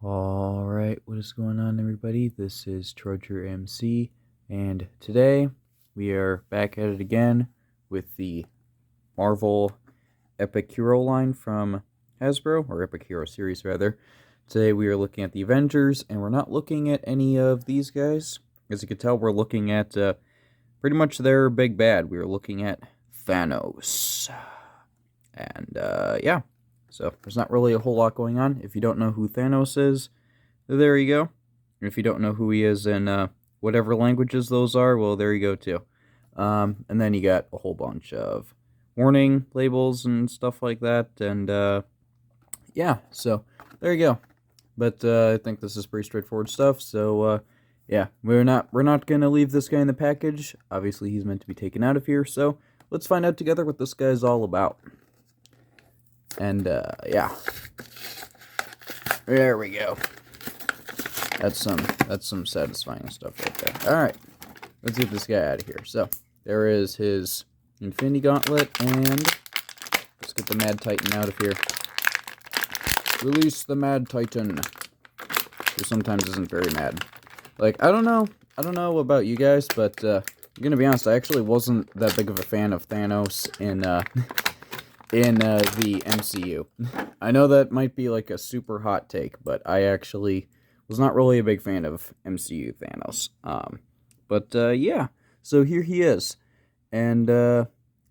Alright, what is going on, everybody? This is Troger MC, and today we are back at it again with the Marvel Epic Hero line from Hasbro, or Epic Hero series rather. Today we are looking at the Avengers, and we're not looking at any of these guys. As you can tell, we're looking at pretty much their big bad. We are looking at Thanos. And yeah, so there's not really a whole lot going on. If you don't know who Thanos is, there you go. And if you don't know who he is in whatever languages those are, well, there you go too. And then you got a whole bunch of warning labels and stuff like that. And yeah, so there you go. But I think this is pretty straightforward stuff. So yeah, we're not gonna leave this guy in the package. Obviously, he's meant to be taken out of here. So let's find out together what this guy's all about. And yeah, there we go. That's some satisfying stuff right there. All right, let's get this guy out of here. So there is his Infinity Gauntlet, and let's get the Mad Titan out of here. Release the Mad Titan, who sometimes isn't very mad. Like, I don't know about you guys, but I'm gonna be honest, I actually wasn't that big of a fan of Thanos in the MCU. I know that might be like a super hot take, but I actually was not really a big fan of MCU Thanos. But yeah, so here he is. And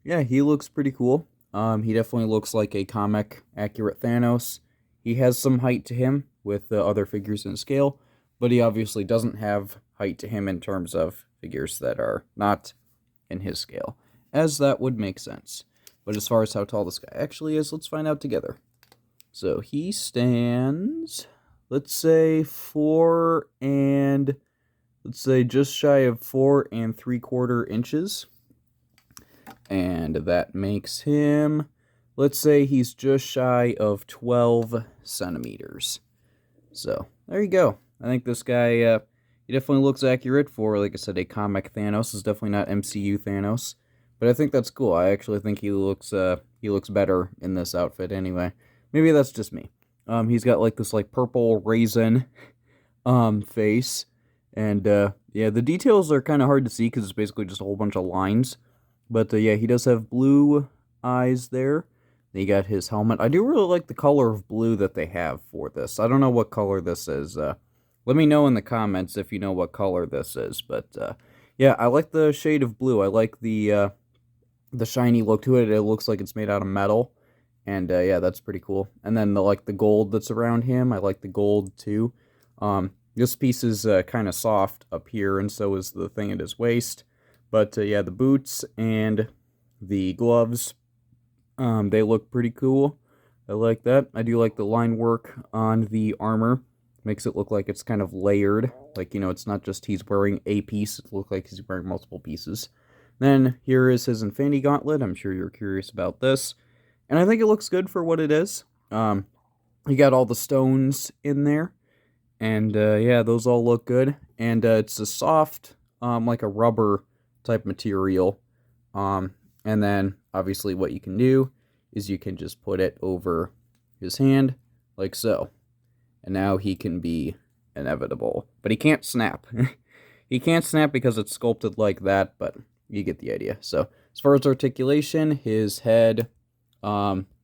yeah, he looks pretty cool. He definitely looks like a comic accurate Thanos. He has some height to him with the other figures in scale, but he obviously doesn't have height to him in terms of figures that are not in his scale, as that would make sense. But as far as how tall this guy actually is, let's find out together. So he stands, let's say just shy of 4 3/4 inches. And that makes him, let's say he's just shy of 12 centimeters. So there you go. I think this guy, he definitely looks accurate for, like I said, a comic Thanos. Is definitely not MCU Thanos. But I think that's cool. I actually think he looks better in this outfit anyway. Maybe that's just me. He's got like this like purple raisin face. And yeah, the details are kind of hard to see because it's basically just a whole bunch of lines. But yeah, he does have blue eyes there. Then you got his helmet. I do really like the color of blue that they have for this. I don't know what color this is. Let me know in the comments if you know what color this is. But yeah, I like the shade of blue. I like the shiny look to it. It looks like it's made out of metal. And yeah, that's pretty cool. And then the gold that's around him, I like the gold too. This piece is kind of soft up here, and so is the thing at his waist. But yeah, the boots and the gloves, they look pretty cool. I like that. I do like the line work on the armor. Makes it look like it's kind of layered. Like, you know, it's not just he's wearing a piece. It looks like he's wearing multiple pieces. Then here is his Infinity Gauntlet. I'm sure you're curious about this. And I think it looks good for what it is. You got all the stones in there. And yeah, those all look good. And it's a soft, like a rubber type material. And then obviously what you can do is you can just put it over his hand like so. And now he can be inevitable. But he can't snap. He can't snap because it's sculpted like that, but you get the idea. So as far as articulation, his head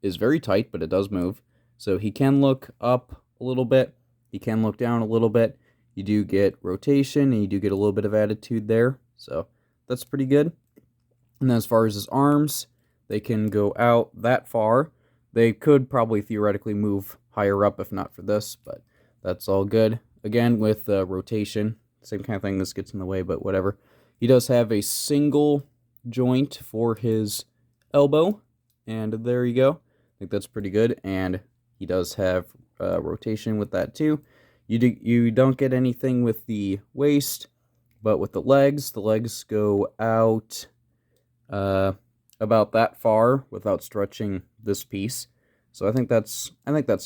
is very tight, but it does move. So he can look up a little bit. He can look down a little bit. You do get rotation, and you do get a little bit of attitude there. So that's pretty good. And then as far as his arms, they can go out that far. They could probably theoretically move higher up if not for this, but that's all good. Again, with rotation, same kind of thing. This gets in the way, but whatever. He does have a single joint for his elbow, and there you go. I think that's pretty good, and he does have rotation with that too. You don't get anything with the waist, but with the legs go out about that far without stretching this piece. So I think that's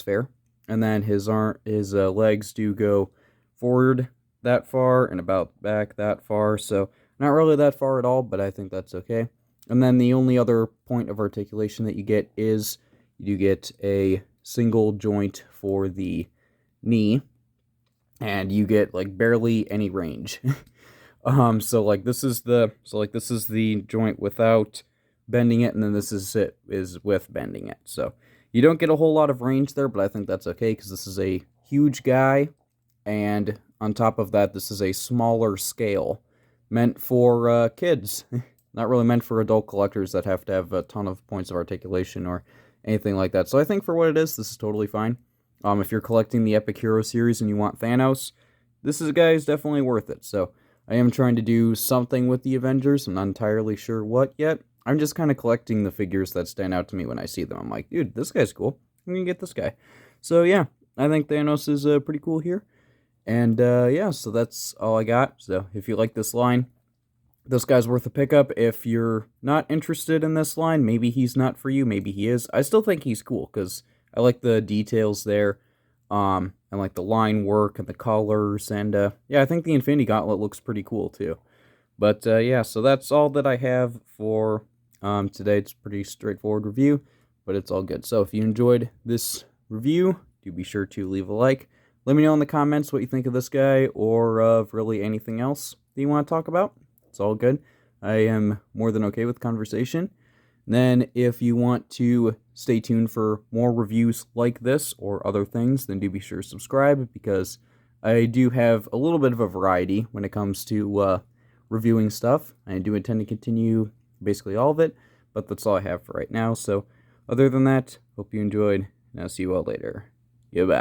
fair. And then his legs do go forward that far and about back that far. So not really that far at all, but I think that's okay. And then the only other point of articulation that you get is you do get a single joint for the knee, and you get like barely any range. So like this is the joint without bending it, and then this is with bending it. So you don't get a whole lot of range there, but I think that's okay because this is a huge guy, and on top of that, this is a smaller scale meant for kids. Not really meant for adult collectors that have to have a ton of points of articulation or anything like that. So I think for what it is, this is totally fine. If you're collecting the Epic Hero series and you want Thanos, this is a guy who's definitely worth it. So I am trying to do something with the Avengers. I'm not entirely sure what yet. I'm just kind of collecting the figures that stand out to me when I see them. I'm like, dude, this guy's cool. I'm going to get this guy. So yeah, I think Thanos is pretty cool here. And yeah, so that's all I got. So if you like this line, this guy's worth a pickup. If you're not interested in this line, maybe he's not for you, maybe he is. I still think he's cool, because I like the details there, and like the line work and the colors, and yeah, I think the Infinity Gauntlet looks pretty cool too. But yeah, so that's all that I have for today. It's a pretty straightforward review, but it's all good. So if you enjoyed this review, do be sure to leave a like. Let me know in the comments what you think of this guy, or of really anything else that you want to talk about. It's all good. I am more than okay with conversation. Then if you want to stay tuned for more reviews like this or other things, then do be sure to subscribe, because I do have a little bit of a variety when it comes to reviewing stuff. I do intend to continue basically all of it, but that's all I have for right now. So other than that, hope you enjoyed, and I'll see you all later. Goodbye.